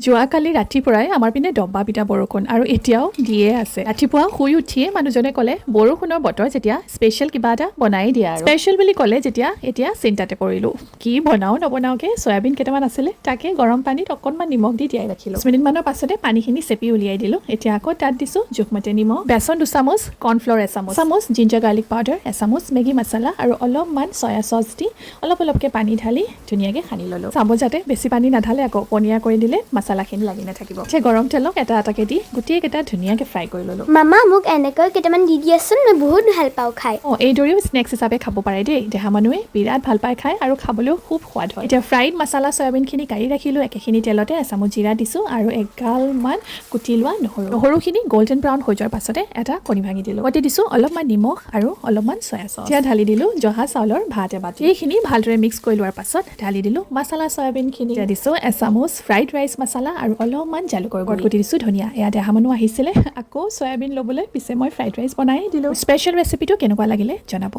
যোৱাকালি ৰাতিপুৱাই আমাৰ পিনে দবা পিটা বৰষুণ আৰু এতিয়াও দিয়ে আছে। ৰাতিপুৱা শুই উঠিয়ে মানুহজনে ক'লে বৰষুণৰ বতৰ যেতিয়া স্পেচিয়েল কিবা এটা বনাই দিয়া আৰু স্পেচিয়েল বুলি ক'লে যেতিয়া এতিয়া চিন্তাতে পৰিলোঁ কি বনাওঁ নবনাওকে চয়াবিন কেইটামান আছিলে তাকে গৰম পানীত অকণমান নিমখ দি তিয়াই ৰাখিলোঁ 5 মিনিটমানৰ পাছতে পানীখিনি চেপি উলিয়াই দিলোঁ। এতিয়া আকৌ তাত দিছোঁ জোখমতে নিমখ, বেচন 2 চামুচ, কৰ্ণফ্ল'ৰ 1 চামুচ, জিঞ্জাৰ গাৰ্লিক পাউডাৰ 1 চামুচ, মেগী মছলা আৰু অলপমান চয়া চচ দি অলপকৈ পানী ঢালি ধুনীয়াকৈ সানি ল'লোঁ। চাব যাতে বেছি পানী নাঢালে আকৌ পনীয়া কৰি দিলে মছলাখিনি লাগি নাথাকিব। এতিয়া গৰম তেলক এটা এটাকৈ দি গোটেইকেইটা ধুনীয়াকৈ ফ্ৰাই কৰি ল'লোঁ। মামা মোক এনেকৈ কেইটামান দি দিয়াচোন, মই বহুত ভাল পাওঁ খাই। এইদৰেও স্নেক্স হিচাপে খাব পাৰে দেই। দেহা মানুহে বিৰাট ভাল পায় খায় আৰু খাবলৈও খুব সোৱাদ হয়। এতিয়া ফ্ৰাইড মছলা চয়াবিনখিনি কাঢ়ি ৰাখিলোঁ। একেখিনি তেলতে 1 চামুচ জিৰা দিছোঁ আৰু এগালমান কুটি লোৱা নহৰুখিনি গল্ডেন ব্ৰাউন হৈ যোৱাৰ পাছতে এটা কণী ভাঙি দিলোঁ। লগতে দিছোঁ অলপমান নিমখ আৰু অলপমান চয়া চচ। এতিয়া ঢালি দিলোঁ জহা চাউলৰ ভাত এবাটি। এইখিনি ভালদৰে মিক্স কৰি লোৱাৰ পাছত ঢালি দিলোঁ মছলা চয়াবিনখিনি। এতিয়া দিছোঁ 1 চামুচ ফ্ৰাইড ৰাইচ মছলা আৰু অলপমান জালুকৰ গুড়ি কুটি দিছোঁ ধনিয়া। এয়া দেহা মানুহ আহিছিলে আকৌ চয়াবিন ল'বলৈ, পিছে মই ফ্ৰাইড ৰাইচ বনাই দিলোঁ। স্পেচিয়েল ৰেচিপিটো কেনেকুৱা লাগিলে জনাব।